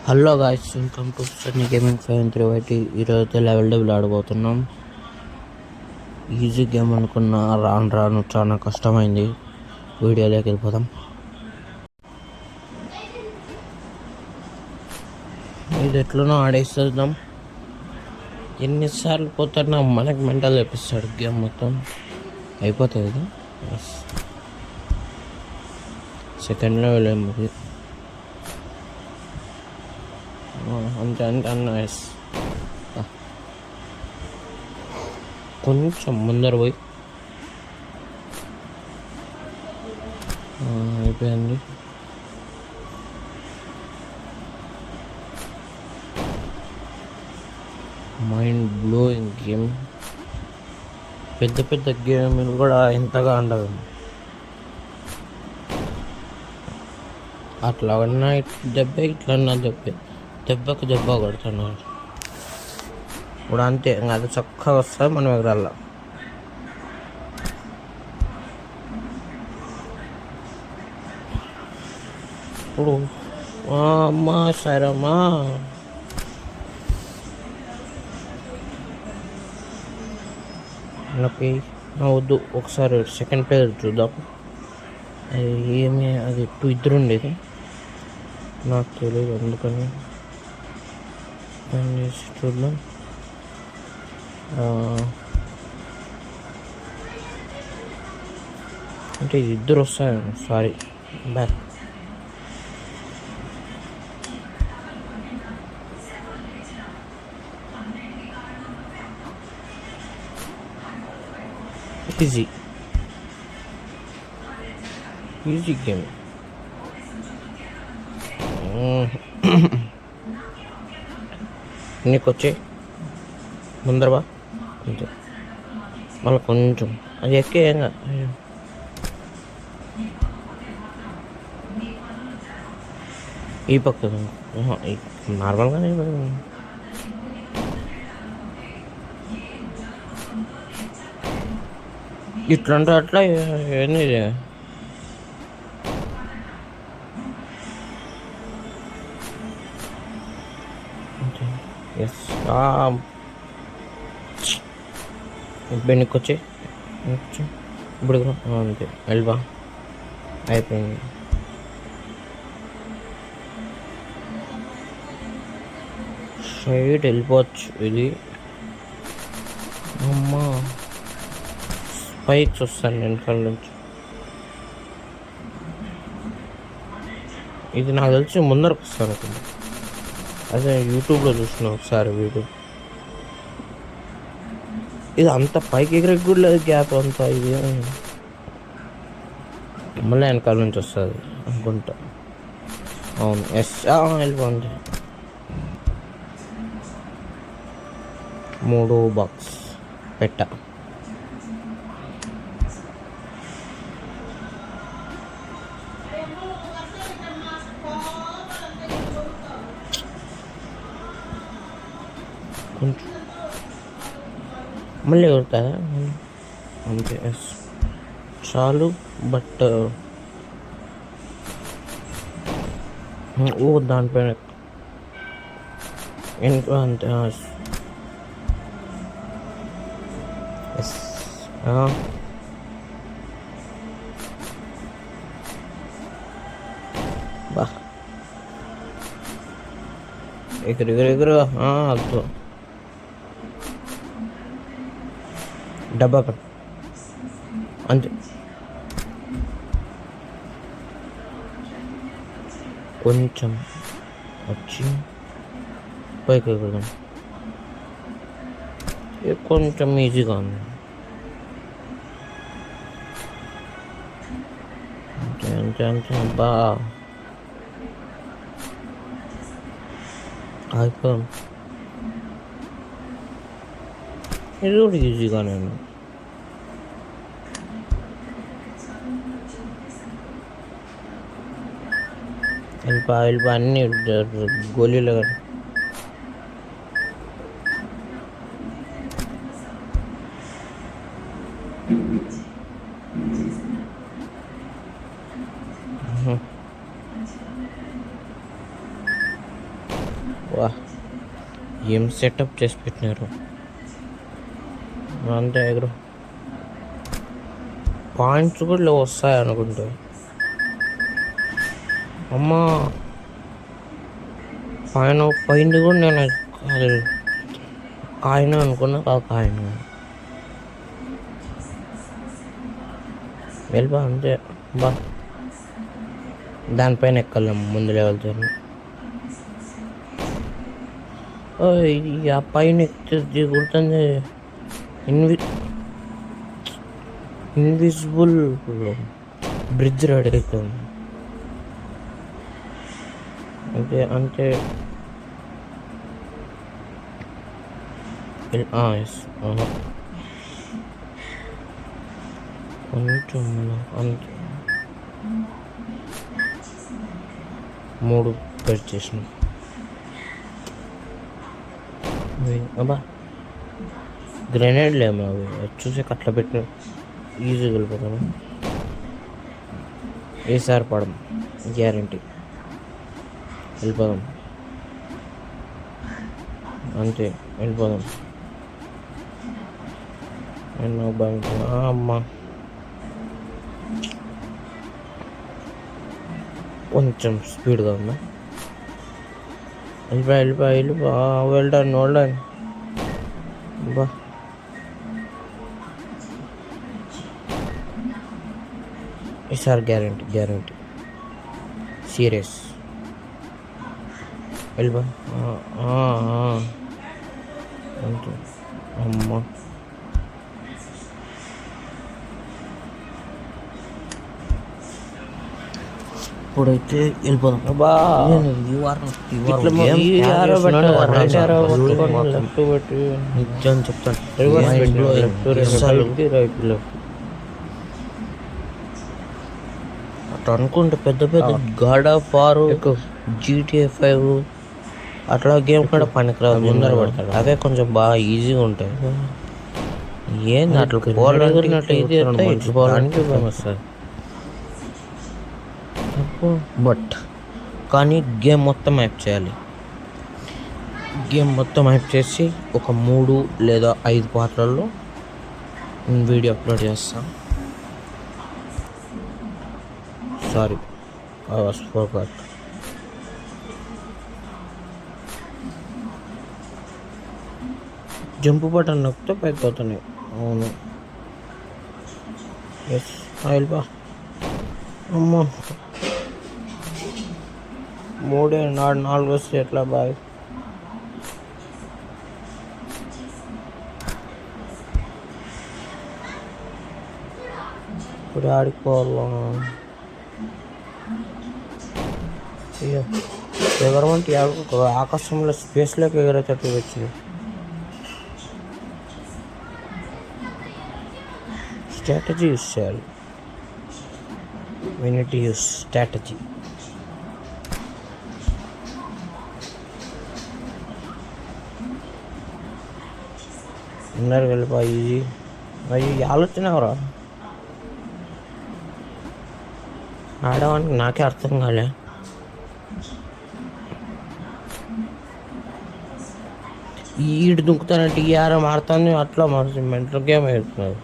Hello guys, welcome to Sunny gaming 5 ఈరోజు level double ఆడబోతున్నాం. Easy game అనుకున్నా, రాను రాను చాలా కష్టమైంది. వీడియోలోకి వెళ్ళిపోదాం. ఇది ఎట్లనో ఆడేస్తున్నాం. ఎన్నిసార్లు పోతున్నా మనకి మెంటల్ తెప్పిస్తాడు గేమ్ మొత్తం. అయిపోతుంది కదా. సెకండ్ లెవెల్ ఏమది అంతే అన్న. కొంచెం ముందర పోయి అయిపోయింది. Mind blowing game. పెద్ద పెద్ద గేమ్లు కూడా ఎంతగా ఉండదు. అట్లా అన్నా దెబ్బ, ఇట్లన్నా దెబ్బకు దెబ్బ కొడుతున్నారు. ఇప్పుడు అంతే, అది చక్కగా వస్తుంది మనం ఎగరాల. ఇప్పుడు అమ్మా సరమ్మా, నాకు వద్దు. ఒకసారి సెకండ్ ప్లేయర్ చూద్దాం. ఏమి అది ఇద్దరు ఉండేది, నాకు తెలియదు. అందుకని చేసి చూద్దాం. అంటే ఇద్దరు వస్తారు. Sorry, back. Easy game. నీకు వచ్చే ముందర బా, అంతే. మళ్ళీ కొంచెం అది ఎక్కేయంగా. ఈ పక్క నార్మల్గానే ఇట్లంటే అట్లా ఏంది. ఎస్, బెన్నికి వచ్చి ఇప్పుడు అంతే. వెళ్ళబా, అయిపోయింది. స్ట్రైట్ వెళ్ళిపోవచ్చు. ఇది అమ్మా, స్పైక్స్ వస్తాను వెనకాల నుంచి. ఇది నాకు తెలిసి ముందరకు వస్తాను అనుకుంటా. అదే యూట్యూబ్లో చూసిన ఒకసారి వీడియో. ఇది అంత పైకి ఎగిరికి కూడా లేదు, గ్యాప్ అంతా. ఇది మళ్ళీ వెనకాల నుంచి వస్తుంది అనుకుంటా. అవును, ఎస్, వెళ్ళిపోండి. 3 బాక్స్ పెట్ట. కొంచెం మళ్ళీ కొడతారా అంతే. ఎస్, చాలు. బట్ దానిపైన ఇంకా అంతే. ఎస్, బా, ఎగురు అద్దు. డబ్బా పట్టు అంతే. కొంచెం వచ్చి పైకి ఎగురుదాం. కొంచెం ఈజీగా ఉంది. అంతే అంతే అంతే. అబ్బా, అయిపోయాం. ఇది కూడా ఈజీగానే ఉంది. వెళ్ళిపో అన్నీ గోళీలు కదా. ఏం సెటప్ చేసి పెట్టినారు అంతే ఎగురు పాయింట్స్ కూడా వస్తాయి అనుకుంటే. అమ్మా పైన కూడా నేను అది కాయిన్ అనుకున్నా, కాయిన్ వెళ్ళిపో అంతే. బా దానిపైన ఎక్కలేము ముందు లెవెల్తో. ఆ పైన ఎక్కి గుర్తుంది ఇన్విజిబుల్ బ్రిడ్జ్ రెడీ అవుతుంది అంతే అంతే. ఎస్ కొంచెం అంతే. 3 పెట్ చేసిన. అబ్బా గ్రెనేడ్ లేము అవి చూసి అట్లా పెట్టిన ఈజీగా వెళ్ళిపోతాను. ఏసారి పడం గ్యారంటీ వెళ్ళిపోదాం అంతే. వెళ్ళిపోదాం. ఎన్నో బ్యాంక్ అమ్మా కొంచెం స్పీడ్గా ఉందా. వెళ్ళిపో వెళ్ళాను బా. ఈసారి గ్యారంటీ సీరియస్. వెళ్ళిపో అంతే. అమ్మా ఇప్పుడైతే వెళ్ళిపోదాం. నిజం చెప్తాను అట్లా అనుకుంటే పెద్ద గాడ్ ఆఫ్ వార్, GTA 5 అట్లా గేమ్ కూడా పనికిరాదు, ముందర పడతాడు. అవే కొంచెం బాగా ఈజీగా ఉంటాయి. ఏంది అట్లా వస్తుంది బట్ కానీ గేమ్ మొత్తం యాప్ చేయాలి. గేమ్ మొత్తం యాప్ చేసి ఒక 3 లేదా 5 పార్ట్లలో వీడియో అప్లోడ్ చేస్తాను. Sorry I was forgot. Jump button నొక్కితే పైకి పోతున్నాయి. అవును ఎస్ వెళ్ళిపో. అమ్మా 3 4 వస్తే ఎట్లా బాయ్. ఇప్పుడు ఆడుకోవాలా ఎగరమంటే ఆకాశంలో స్పేస్లోకి ఎగరేటట్టు వచ్చింది. స్ట్రాటజీ యూస్ చేయాలి. we need to use strategy. అందరు వెళ్ళిపోయి అయ్యి ఆలోచనవరా ఆడవానికి నాకే అర్థం కాలే. ఈడు దుంకుతానంటే ఈ ఆరం ఆడుతుంది అట్లా మరి మెంటల్ గేమ్ అవుతున్నారు.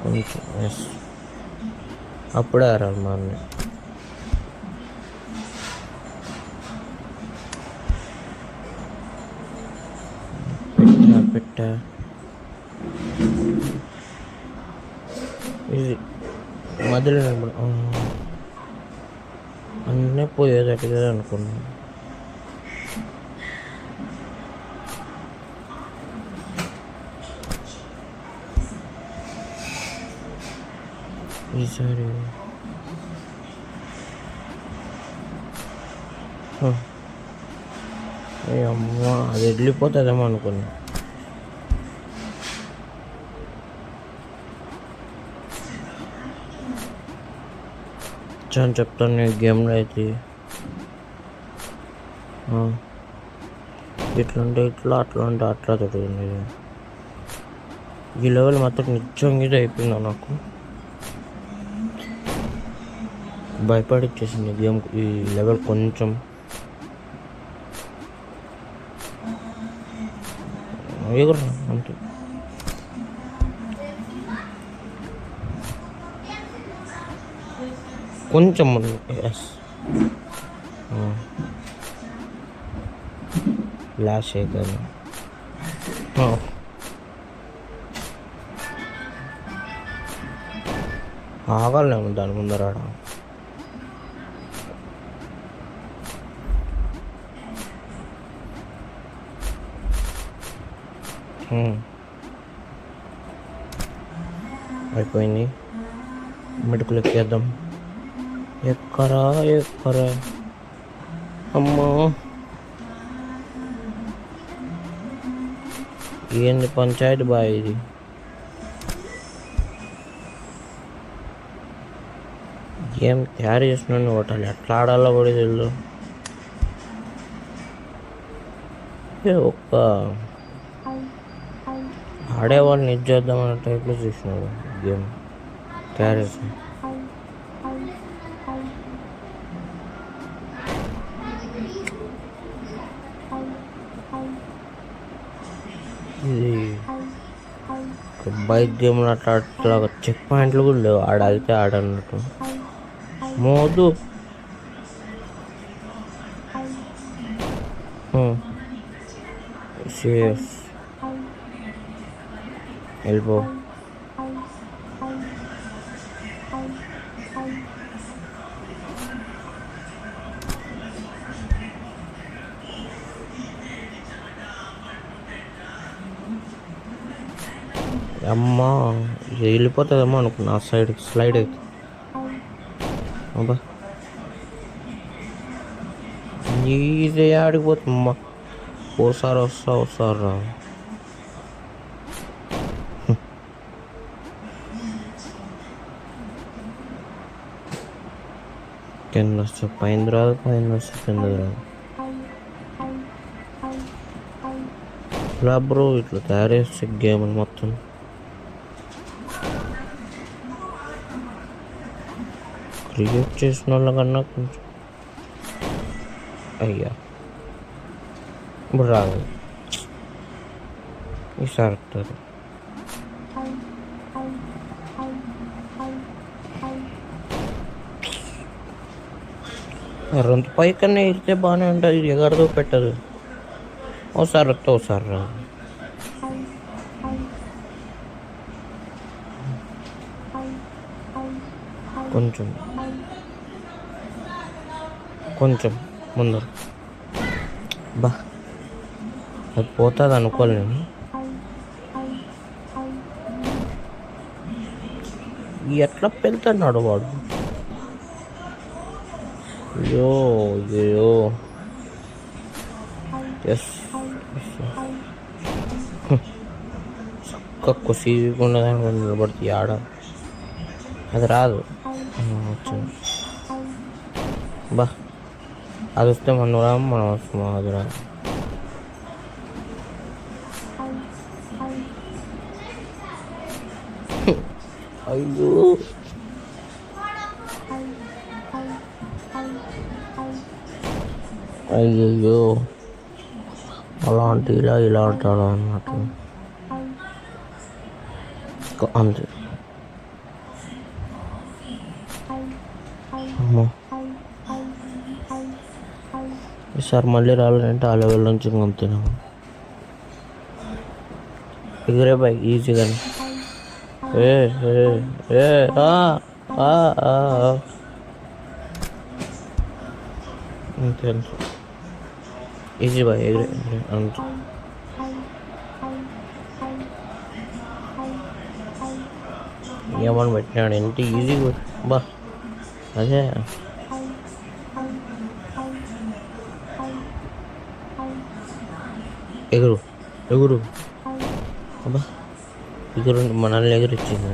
కొంచెం ఎస్ అప్పుడే ఆరాలి మా అన్న. పెట్ట ఇది మధ్యలో అన్నీ పోయేదట్టు కదా అనుకున్నాను. ఈసారి అమ్మ అది వెళ్ళిపోతుందేమో అనుకున్నా. చాలా చెప్తాను నేను గేమ్లో అయితే ఇట్లా అంటే ఇట్లా అట్లా అంటే అట్లా దొరుకుతుంది. ఈ లెవెల్ మాత్రం నిజంగా ఇది అయిపోయిందా నాకు. భయపడిచ్చేసింది గేమ్ ఈ లెవెల్ కొంచెం. ఎగురు అంతే. కొంచెం ఎస్ ఫ్లాష్ అవుతుంది. ఆగలేము దాని ముందర. అయిపోయింది. మెటుకులు ఎక్కేద్దాం. ఎక్కరా అమ్మా, ఏంది పంచాయతీ బాయ్ ఇది. గేమ్ తయారు చేస్తున్నాను కొట్టాలి, ఎట్లా ఆడాలో కూడా తెలియదు. ఒక్క ఆడేవాడిని ఇది చేద్దామన్న టైప్లో చూసినాడు గేమ్ తయారు చేసి. ఇది బైక్ గేమ్ అట్లాగా చెక్ పాయింట్లు కూడా లేవు, ఆడితే ఆడన్నట్టు. మోదు సేఫ్ వెళ్ళిపో. అమ్మా వెళ్ళిపోతుందేమో అనుకున్నా ఆ సైడ్ స్లైడ్ అయితే. అబ్బా ఈజీ ఆడిపోతుందమ్మా. ఓసారి వస్తారు రా. కింద వస్తే పైన రాదు, పైన వస్తే కింద రాదు. ఇలా బ్రో ఇట్లా తయారు చేస్తే గేమ్ మొత్తం. క్రియేట్ చేసిన వాళ్ళకన్నా కొంచెం అయ్యా ఇప్పుడు రాదు, ఈసారి వస్తుంది. రెండు పైకన్నా ఇస్తే బాగానే ఉంటుంది, ఎగరదు పెట్టదు. ఓసారి వస్తే ఓసారి రాదు. కొంచెం ముందు బా అది పోతుంది అనుకోవాలి నేను. ఎట్లా పెళ్తున్నాడు వాడు. అయ్యో ఎస్ చక్క సీకుండా నిలబడుతుంది ఆడ. అది రాదు. బా అది వస్తే మనం వస్తాం. అది రాదు. అయ్యో అయ్యయ్యో అలాంటి ఇలా అంటాడు అన్నట్టు అంతే. అమ్మో ఈసారి మళ్ళీ రావాలంటే ఆ లెవెల్ నుంచి పంపుతున్నాము. ఎగిరే బైక్ ఈజీగానే. తెలుసు ఈజీ బాయ్ ఎగిరే అంతే. ఏమని పెట్టినాడు ఎంత ఈజీ బా. అదే ఎగురు అబ్బా ఎగురు మనల్ని ఎగురిచ్చింది.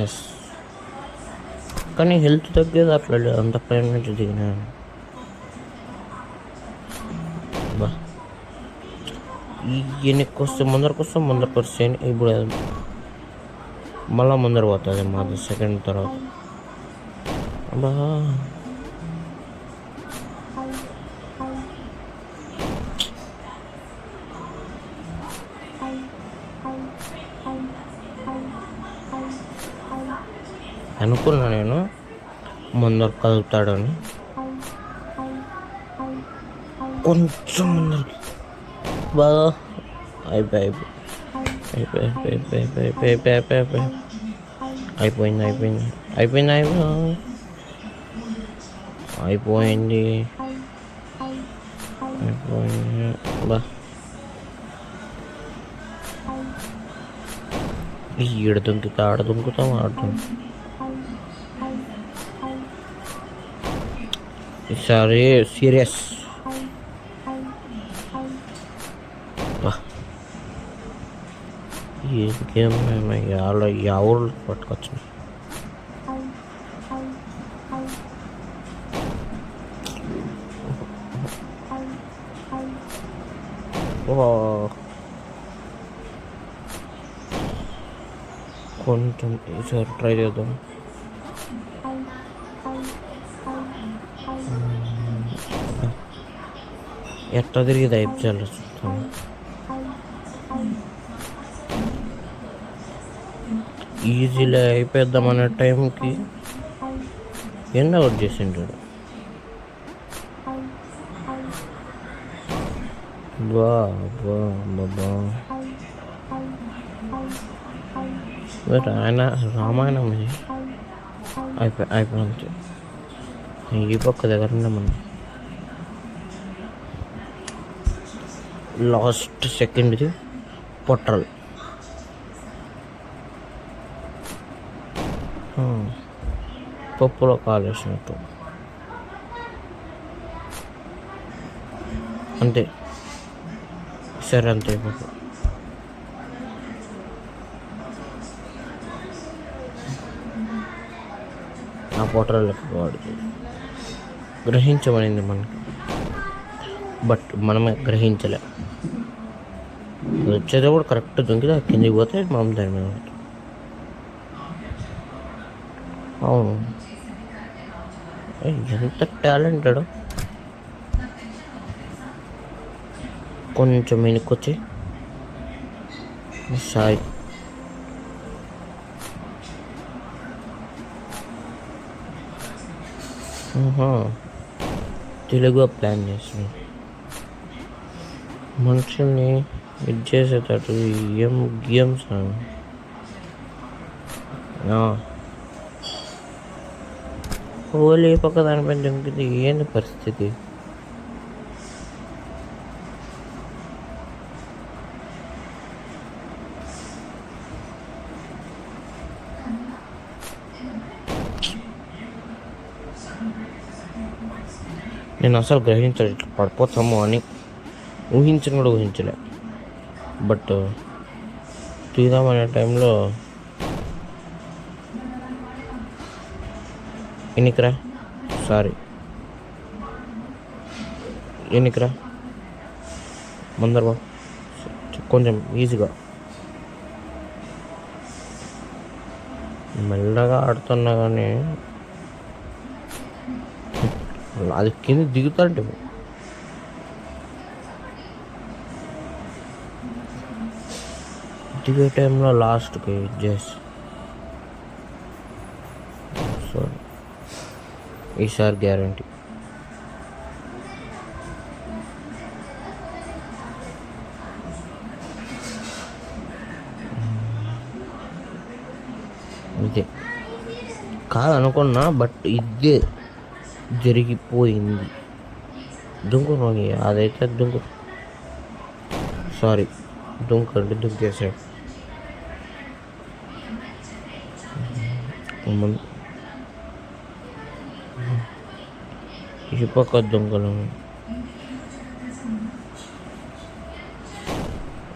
ఎస్ కానీ హెల్త్ తగ్గేది అట్లా అంత పైన నుంచి దిగినా. బా వెనక్కి వస్తే ముందరకు వస్తే ఇప్పుడు మళ్ళీ ముందర పోతుంది మాది సెకండ్ తర్వాత. అబ్బా అనుకున్నా నేను ముందరకు కదులుతాడని, కొంచెం ముందరికి బాగా అయిపోయింది. బా ఈడ దుంకుతా ఆడ దుంకుతాం ఆడుతాం. ఈసారి సీరియస్. ఈ గేమ్ ఎవరు పట్టుకొచ్చు. కొంచెం ఈసారి ట్రై చేద్దాం. ఎట్లా తిరిగి అయిపోయాలి చూస్తాను. ఈజీలో అయిపోద్దాం అనే టైంకి ఎండ్ అవుట్ చేసింటాడు. ఆయన రామాయణం ఇది అయిపోయింది. ఈ పక్క దగ్గర మనం లాస్ట్ సెకండ్ది పొట్రల్. పప్పులో కాలేసినట్టు అంతే. సరే అంతే. పప్పు ఆ పొట్రల్కి వాడుతుంది. గ్రహించబడింది మనకి, బట్ మనమే గ్రహించలే. వచ్చేది కూడా కరెక్ట్ దొంగితే కిందికి పోతే మనం దాని మీద. అవును, ఎంత టాలెంటెడ్. కొంచెం వెనుకొచ్చి సాయి తెలుగు ప్లాన్ చేసిన మనుషుల్ని ఇది చేసేటట్టు ఏం గేమ్స్. హోలీ పక్క దానిపైన దుంకితే ఏంది పరిస్థితి? నేను అసలు గ్రహించలే ఇట్లా పడిపోతాము అని. ఊహించను కూడా ఊహించలే. బట్ తీద్దామనే టైంలో ఎన్నికరా ముందర కొంచెం ఈజీగా మెల్లగా ఆడుతున్నా కానీ అది కింద దిగుతాంటే దిగే టైంలో లాస్ట్కి చేసి సో ఈసారి గ్యారంటీ. ఇదే కాదనుకున్నా, బట్ ఇదే జరిగిపోయింది. దుంకు అదైతే దుంకేసాడు. ఈ పక్క దుంకలు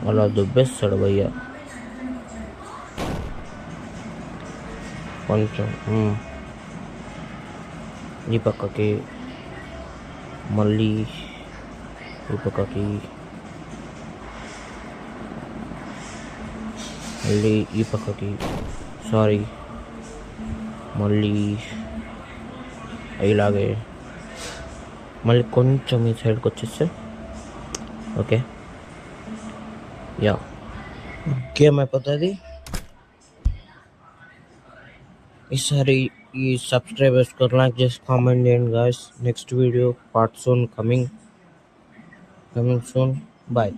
అలా దుబ్బేస్తాడు భయ్య. కొంచెం ఈ పక్కకి మళ్ళీ ఈ పక్కకి మళ్ళీ ఈ పక్కకి సారీ మళ్ళీ ఇలాగే మళ్ళీ కొంచెం ఈ సైడ్కి వచ్చేస్తే ఓకే యా గేమ్ అయిపోతుంది. ఈసారి ఈ సబ్స్క్రైబర్స్ లైక్ చేసి కామెంట్ చేయండి guys. Next video part soon coming soon. Bye.